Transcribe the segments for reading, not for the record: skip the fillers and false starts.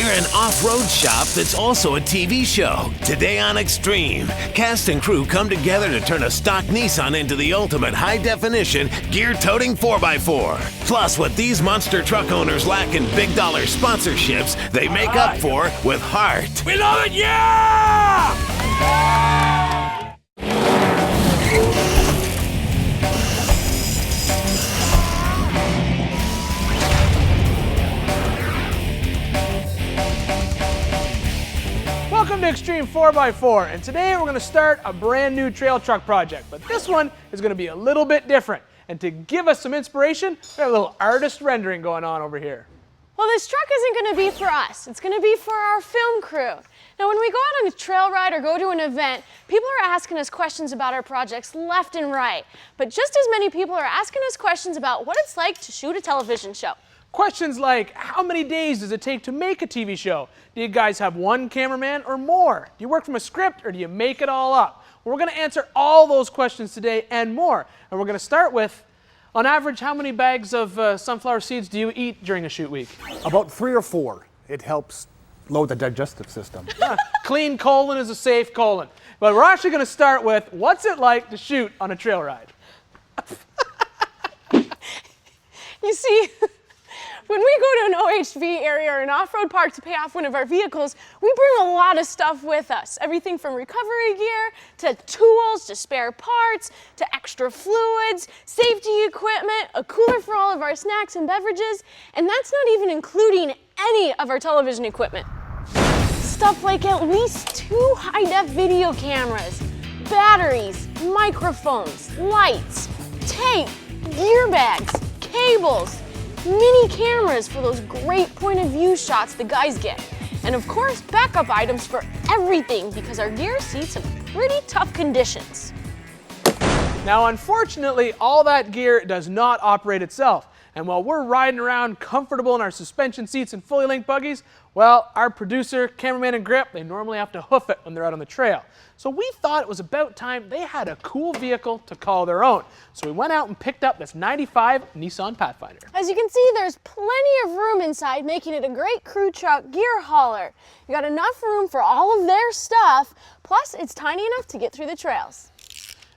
We're an off-road shop that's also a TV show. Today on Xtreme, cast and crew come together to turn a stock Nissan into the ultimate high-definition, gear-toting 4x4. Plus, what these monster truck owners lack in big-dollar sponsorships, they make up for with heart. We love it, yeah! Welcome to Xtreme 4x4, and today we're going to start a brand new trail truck project, but this one is going to be a little bit different. And to give us some inspiration, we have a little artist rendering going on over here. Well, this truck isn't going to be for us. It's going to be for our film crew. Now, when we go out on a trail ride or go to an event, people are asking us questions about our projects left and right. But just as many people are asking us questions about what it's like to shoot a television show. Questions like, how many days does it take to make a TV show? Do you guys have one cameraman or more? Do you work from a script or do you make it all up? Well, we're going to answer all those questions today and more. And we're going to start with, on average, how many bags of sunflower seeds do you eat during a shoot week? About 3 or 4. It helps load the digestive system. Clean colon is a safe colon. But we're actually going to start with, what's it like to shoot on a trail ride? You see, when we go to an OHV area or an off-road park to pay off one of our vehicles, we bring a lot of stuff with us. Everything from recovery gear, to tools, to spare parts, to extra fluids, safety equipment, a cooler for all of our snacks and beverages, and that's not even including any of our television equipment. Stuff like at least 2 high-def video cameras, batteries, microphones, lights, tape, gear bags, cables, mini cameras for those great point of view shots the guys get. And of course, backup items for everything because our gear sees some pretty tough conditions. Now, unfortunately, all that gear does not operate itself. And while we're riding around comfortable in our suspension seats and fully linked buggies, well, our producer, cameraman, and grip, they normally have to hoof it when they're out on the trail. So we thought it was about time they had a cool vehicle to call their own. So we went out and picked up this '95 Nissan Pathfinder. As you can see, there's plenty of room inside, making it a great crew truck gear hauler. You got enough room for all of their stuff, plus it's tiny enough to get through the trails.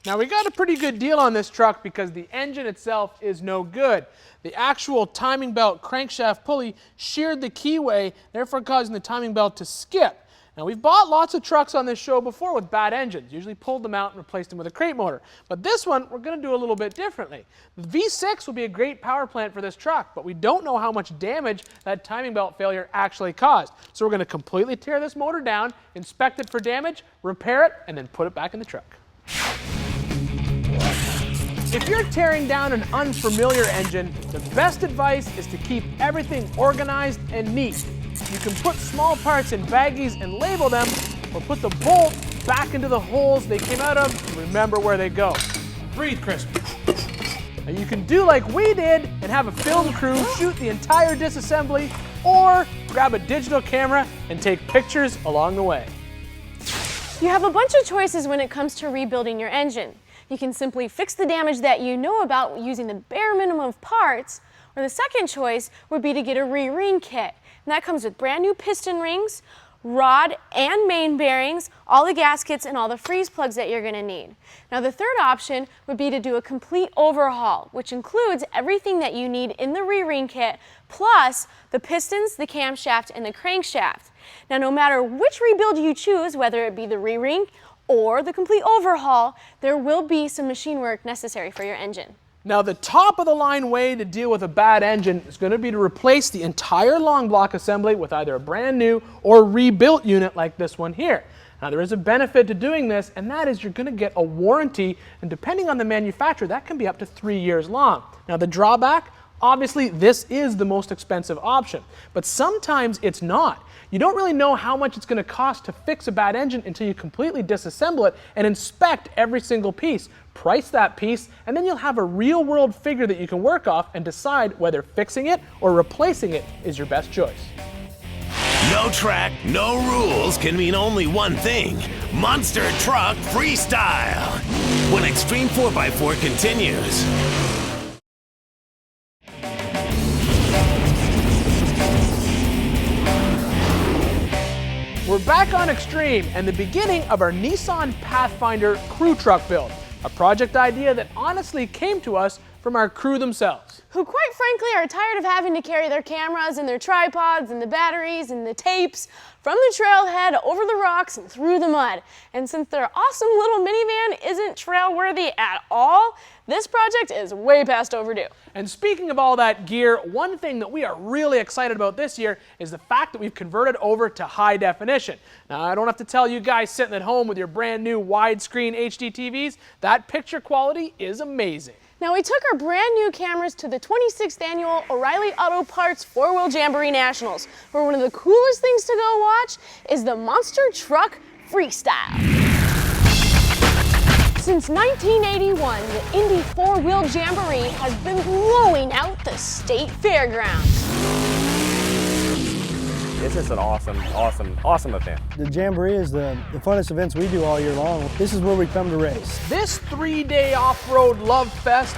Now, we got a pretty good deal on this truck because the engine itself is no good. The actual timing belt crankshaft pulley sheared the keyway, therefore causing the timing belt to skip. Now, we've bought lots of trucks on this show before with bad engines, usually pulled them out and replaced them with a crate motor. But this one, we're going to do a little bit differently. The V6 will be a great power plant for this truck, but we don't know how much damage that timing belt failure actually caused. So we're going to completely tear this motor down, inspect it for damage, repair it, and then put it back in the truck. If you're tearing down an unfamiliar engine, the best advice is to keep everything organized and neat. You can put small parts in baggies and label them, or put the bolts back into the holes they came out of and remember where they go. Breathe, Chris. Now you can do like we did and have a film crew shoot the entire disassembly, or grab a digital camera and take pictures along the way. You have a bunch of choices when it comes to rebuilding your engine. You can simply fix the damage that you know about using the bare minimum of parts, or the second choice would be to get a re-ring kit. And that comes with brand new piston rings, rod and main bearings, all the gaskets, and all the freeze plugs that you're going to need. Now, the third option would be to do a complete overhaul, which includes everything that you need in the re-ring kit, plus the pistons, the camshaft, and the crankshaft. Now, no matter which rebuild you choose, whether it be the re-ring or the complete overhaul, there will be some machine work necessary for your engine. Now, the top of the line way to deal with a bad engine is going to be to replace the entire long block assembly with either a brand new or rebuilt unit like this one here. Now, there is a benefit to doing this, and that is you're going to get a warranty, and depending on the manufacturer, that can be up to 3 years long. Now, the drawback, obviously, this is the most expensive option, but sometimes it's not. You don't really know how much it's going to cost to fix a bad engine until you completely disassemble it and inspect every single piece. Price that piece, and then you'll have a real-world figure that you can work off and decide whether fixing it or replacing it is your best choice. No track, no rules can mean only one thing: monster truck freestyle. When Xtreme 4x4 continues. back on Xtreme and the beginning of our Nissan Pathfinder crew truck build, a project idea that honestly came to us from our crew themselves. Who quite frankly are tired of having to carry their cameras and their tripods and the batteries and the tapes from the trailhead over the rocks and through the mud. And since their awesome little minivan isn't trail worthy at all, this project is way past overdue. And speaking of all that gear, one thing that we are really excited about this year is the fact that we've converted over to high definition. Now, I don't have to tell you guys sitting at home with your brand new widescreen HD TVs, that picture quality is amazing. Now, we took our brand new cameras to the 26th annual O'Reilly Auto Parts 4-Wheel Jamboree Nationals, where one of the coolest things to go watch is the monster truck freestyle. Since 1981, the Indy 4-Wheel Jamboree has been blowing out the state fairgrounds. It's just an awesome event. The Jamboree is the funnest events we do all year long. This is where we come to race. This 3-day off-road love fest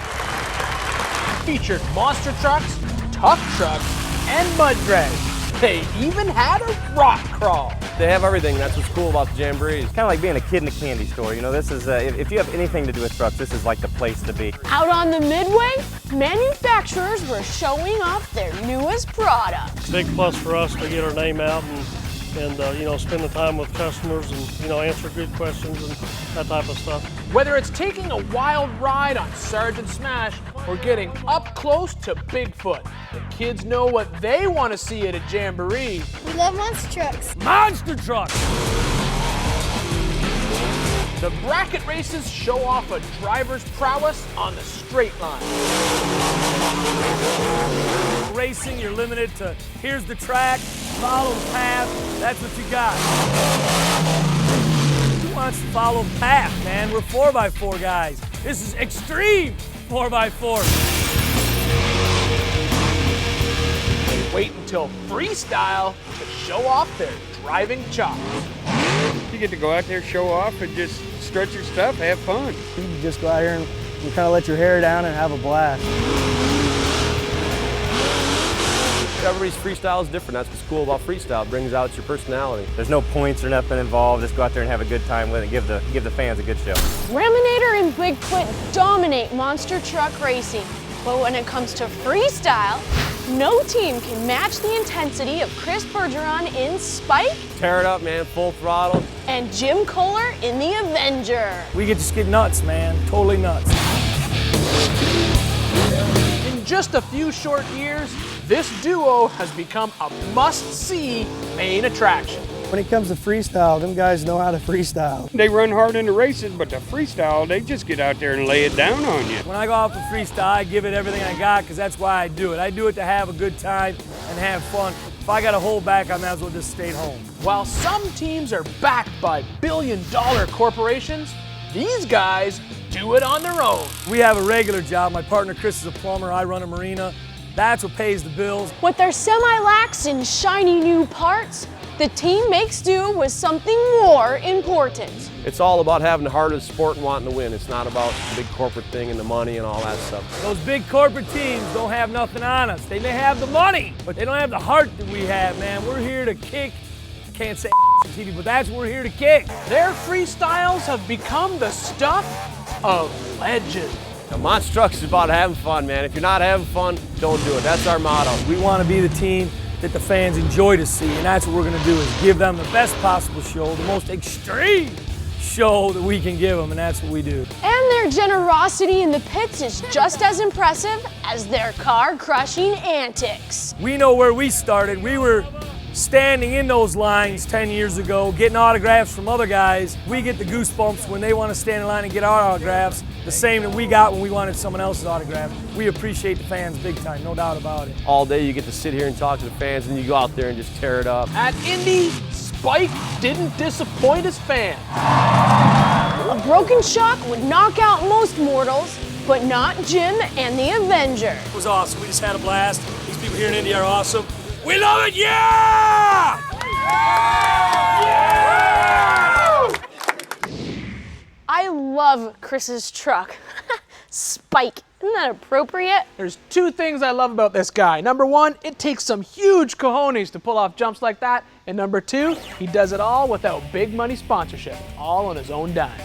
featured monster trucks, tough trucks, and mud drags. They even had a rock crawl. They have everything. That's what's cool about the Jamboree. It's kind of like being a kid in a candy store. You know, this is, if you have anything to do with trucks, this is like the place to be. Out on the Midway, manufacturers were showing off their newest product. Big plus for us to get our name out and you know, spend the time with customers and, you know, answer good questions and that type of stuff. Whether it's taking a wild ride on Sergeant Smash or getting up close to Bigfoot, the kids know what they want to see at a Jamboree. We love monster trucks. Monster trucks! The bracket races show off a driver's prowess on the straight line. Racing, you're limited to, here's the track, follow the path, that's what you got. Who wants to follow the path, man? We're 4x4 guys. This is Xtreme 4x4. Wait until freestyle to show off their driving chops. You get to go out there, show off, and just stretch your stuff, have fun. You can just go out here and kind of let your hair down and have a blast. Everybody's freestyle is different. That's what's cool about freestyle. It brings out your personality. There's no points or nothing involved. Just go out there and have a good time with it. Give the fans a good show. Raminator and Bigfoot dominate monster truck racing, but when it comes to freestyle, no team can match the intensity of Chris Bergeron in Spike. Tear it up, man, full throttle. And Jim Kohler in the Avenger. We get to get nuts, man, totally nuts. In just a few short years, this duo has become a must-see main attraction. When it comes to freestyle, them guys know how to freestyle. They run hard in the races, but the freestyle, they just get out there and lay it down on you. When I go out for freestyle, I give it everything I got because that's why I do it. I do it to have a good time and have fun. If I got to hold back, I might as well just stay home. While some teams are backed by billion-dollar corporations, these guys do it on their own. We have a regular job. My partner Chris is a plumber. I run a marina. That's what pays the bills. With their semi-lax and shiny new parts, the team makes do with something more important. It's all about having the heart of the sport and wanting to win. It's not about the big corporate thing and the money and all that stuff. Those big corporate teams don't have nothing on us. They may have the money, but they don't have the heart that we have, man. We're here to kick. Can't say on TV, but that's what we're here to kick. Their freestyles have become the stuff of legend. Now, monster trucks is about having fun, man. If you're not having fun, don't do it. That's our motto. We want to be the team that the fans enjoy to see, and that's what we're going to do is give them the best possible show, the most extreme show that we can give them, and that's what we do. And their generosity in the pits is just as impressive as their car-crushing antics. We know where we started. We were standing in those lines 10 years ago, getting autographs from other guys. We get the goosebumps when they want to stand in line and get our autographs, the same that we got when we wanted someone else's autograph. We appreciate the fans big time, no doubt about it. All day you get to sit here and talk to the fans, and you go out there and just tear it up. At Indy, Spike didn't disappoint his fans. A broken shock would knock out most mortals, but not Jim and the Avenger. It was awesome. We just had a blast. These people here in Indy are awesome. We love it, yeah! Yeah! I love Chris's truck. Spike. Isn't that appropriate? There's two things I love about this guy. Number one, it takes some huge cojones to pull off jumps like that. And number two, he does it all without big money sponsorship, all on his own dime.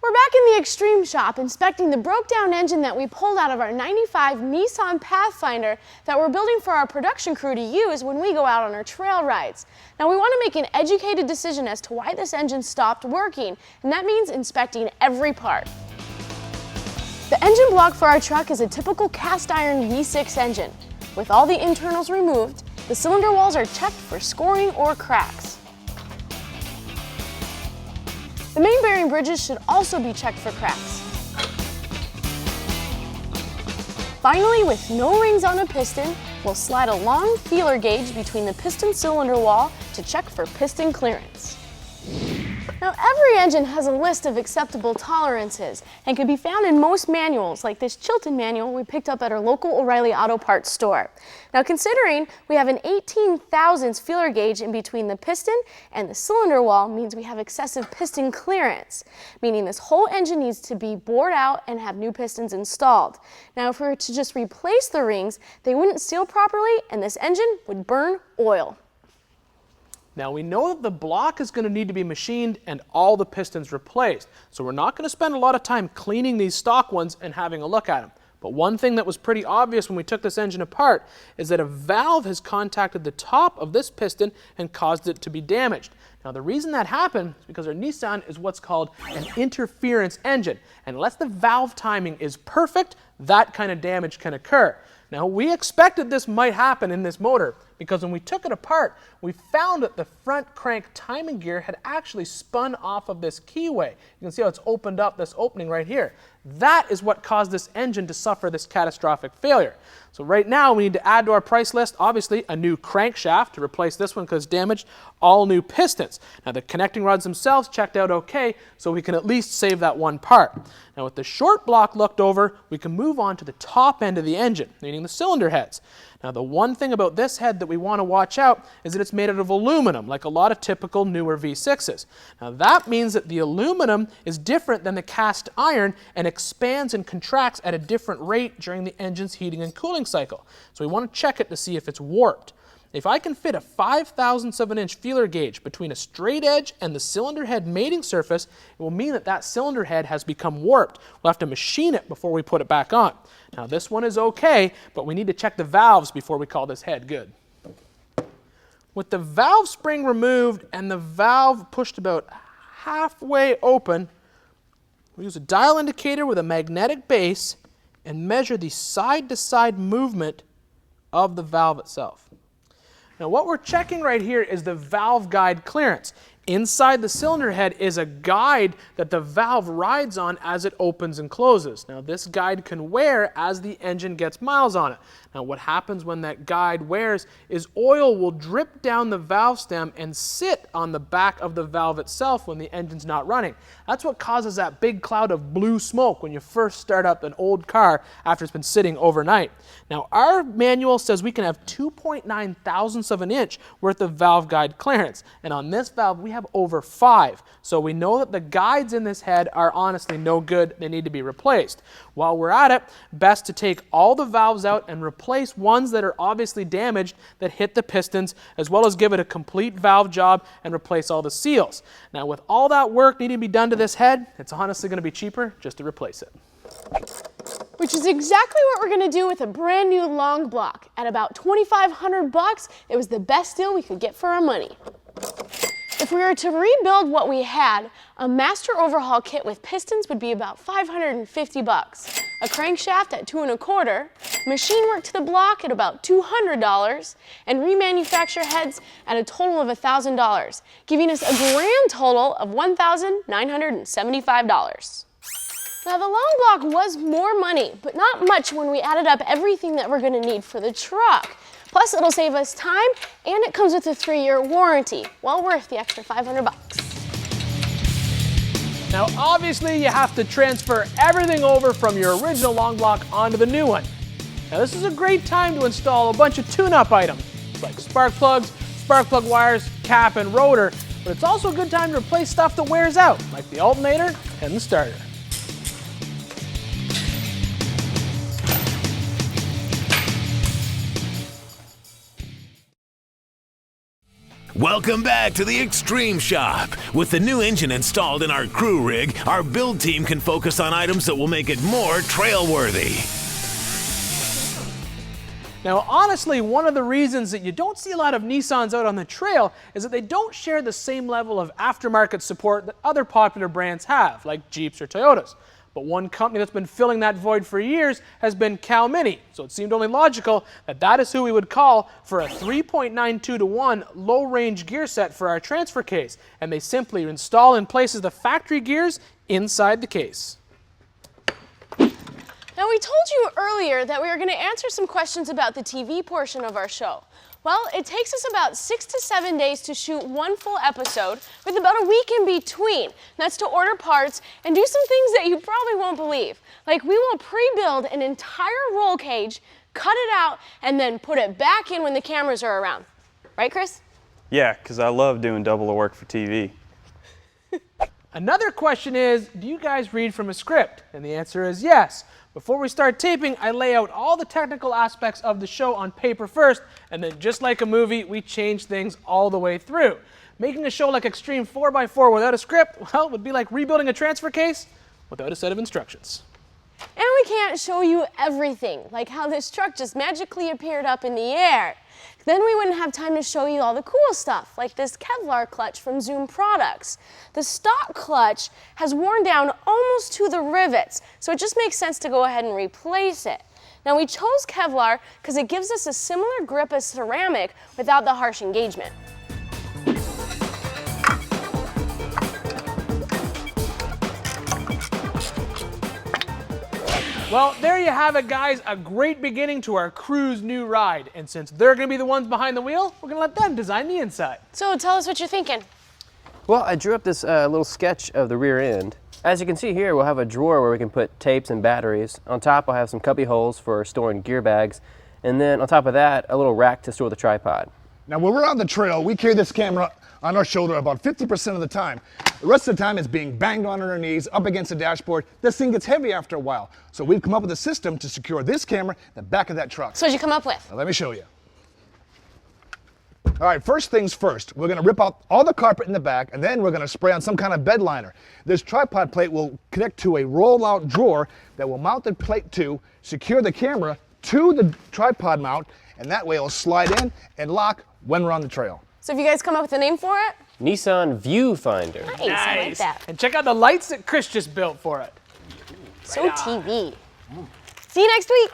We're back in the Xtreme shop inspecting the broke down engine that we pulled out of our 95 Nissan Pathfinder that we're building for our production crew to use when we go out on our trail rides. Now we want to make an educated decision as to why this engine stopped working, and that means inspecting every part. The engine block for our truck is a typical cast iron V6 engine. With all the internals removed, the cylinder walls are checked for scoring or cracks. The main bearing bridges should also be checked for cracks. Finally, with no rings on a piston, we'll slide a long feeler gauge between the piston cylinder wall to check for piston clearance. Now, every engine has a list of acceptable tolerances and can be found in most manuals, like this Chilton manual we picked up at our local O'Reilly Auto Parts store. Now, considering we have an 18 thousandths feeler gauge in between the piston and the cylinder wall means we have excessive piston clearance, meaning this whole engine needs to be bored out and have new pistons installed. Now, if we were to just replace the rings, they wouldn't seal properly and this engine would burn oil. Now we know that the block is going to need to be machined and all the pistons replaced, so we're not going to spend a lot of time cleaning these stock ones and having a look at them. But one thing that was pretty obvious when we took this engine apart is that a valve has contacted the top of this piston and caused it to be damaged. Now the reason that happened is because our Nissan is what's called an interference engine, and unless the valve timing is perfect, that kind of damage can occur. Now we expected this might happen in this motor because when we took it apart, we found that the front crank timing gear had actually spun off of this keyway. You can see how it's opened up this opening right here. That is what caused this engine to suffer this catastrophic failure. So right now we need to add to our price list, obviously, a new crankshaft to replace this one because it's damaged, all new pistons. Now the connecting rods themselves checked out okay, so we can at least save that one part. Now with the short block looked over, we can move on to the top end of the engine, meaning the cylinder heads. Now the one thing about this head that we want to watch out is that it's made out of aluminum, like a lot of typical newer V6s. Now that means that the aluminum is different than the cast iron and expands and contracts at a different rate during the engine's heating and cooling cycle. So we want to check it to see if it's warped. If I can fit a 5/1000ths of an inch feeler gauge between a straight edge and the cylinder head mating surface, it will mean that that cylinder head has become warped. We'll have to machine it before we put it back on. Now this one is okay, but we need to check the valves before we call this head good. With the valve spring removed and the valve pushed about halfway open, we use a dial indicator with a magnetic base and measure the side-to-side movement of the valve itself. Now what we're checking right here is the valve guide clearance. Inside the cylinder head is a guide that the valve rides on as it opens and closes. Now this guide can wear as the engine gets miles on it. Now what happens when that guide wears is oil will drip down the valve stem and sit on the back of the valve itself when the engine's not running. That's what causes that big cloud of blue smoke when you first start up an old car after it's been sitting overnight. Now our manual says we can have 2.9 thousandths of an inch worth of valve guide clearance, and on this valve we have over 5. So we know that the guides in this head are honestly no good. They need to be replaced. While we're at it, best to take all the valves out and replace ones that are obviously damaged that hit the pistons, as well as give it a complete valve job and replace all the seals. Now with all that work needing to be done to this head, it's honestly going to be cheaper just to replace it. Which is exactly what we're gonna do with a brand new long block. At about $2,500, it was the best deal we could get for our money. If we were to rebuild what we had, a master overhaul kit with pistons would be about $550, a crankshaft at $2 1/4, machine work to the block at about $200, and remanufacture heads at a total of $1,000, giving us a grand total of $1,975. Now the long block was more money, but not much when we added up everything that we're gonna need for the truck. Plus it'll save us time and it comes with a 3-year warranty. Well worth the extra $500. Now obviously you have to transfer everything over from your original long block onto the new one. Now this is a great time to install a bunch of tune-up items like spark plugs, spark plug wires, cap and rotor. but it's also a good time to replace stuff that wears out, like the alternator and the starter. Welcome back to the Xtreme Shop. With the new engine installed in our crew rig, our build team can focus on items that will make it more trail-worthy. Now, honestly, one of the reasons that you don't see a lot of Nissans out on the trail is that they don't share the same level of aftermarket support that other popular brands have, like Jeeps or Toyotas. But one company that's been filling that void for years has been Cal Mini, so it seemed only logical that that is who we would call for a 3.92-to-1 low-range gear set for our transfer case, and they simply install and places the factory gears inside the case. Now, we told you earlier that we were going to answer some questions about the TV portion of our show. Well, it takes us about 6 to 7 days to shoot one full episode with about a week in between. That's to order parts and do some things that you probably won't believe. Like, we will pre-build an entire roll cage, cut it out, and then put it back in when the cameras are around. Right, Chris? Yeah, because I love doing double the work for TV. Another question is, do you guys read from a script? And the answer is yes. Before we start taping, I lay out all the technical aspects of the show on paper first, and then just like a movie, we change things all the way through. Making a show like Xtreme 4x4 without a script, well, would be like rebuilding a transfer case without a set of instructions. And we can't show you everything, like how this truck just magically appeared up in the air. Then we wouldn't have time to show you all the cool stuff, like this Kevlar clutch from Zoom Products. The stock clutch has worn down almost to the rivets, so it just makes sense to go ahead and replace it. Now, we chose Kevlar because it gives us a similar grip as ceramic without the harsh engagement. Well, there you have it, guys. A great beginning to our crew's new ride. And since they're going to be the ones behind the wheel, we're going to let them design the inside. So tell us what you're thinking. Well, I drew up this little sketch of the rear end. As you can see here, we'll have a drawer where we can put tapes and batteries. On top, I'll have some cubby holes for storing gear bags. And then on top of that, a little rack to store the tripod. Now, when we're on the trail, we carry this camera on our shoulder about 50% of the time. The rest of the time, it's being banged on our knees, up against the dashboard. This thing gets heavy after a while. So we've come up with a system to secure this camera in the back of that truck. So what'd you come up with? Now, let me show you. All right, first things first, we're gonna rip out all the carpet in the back, and then we're gonna spray on some kind of bed liner. This tripod plate will connect to a roll-out drawer that will mount the plate to, secure the camera to the tripod mount, and that way it'll slide in and lock when we're on the trail. So have you guys come up with a name for it? Nissan Viewfinder. Nice, I like that. And check out the lights that Chris just built for it. So TV. See you next week.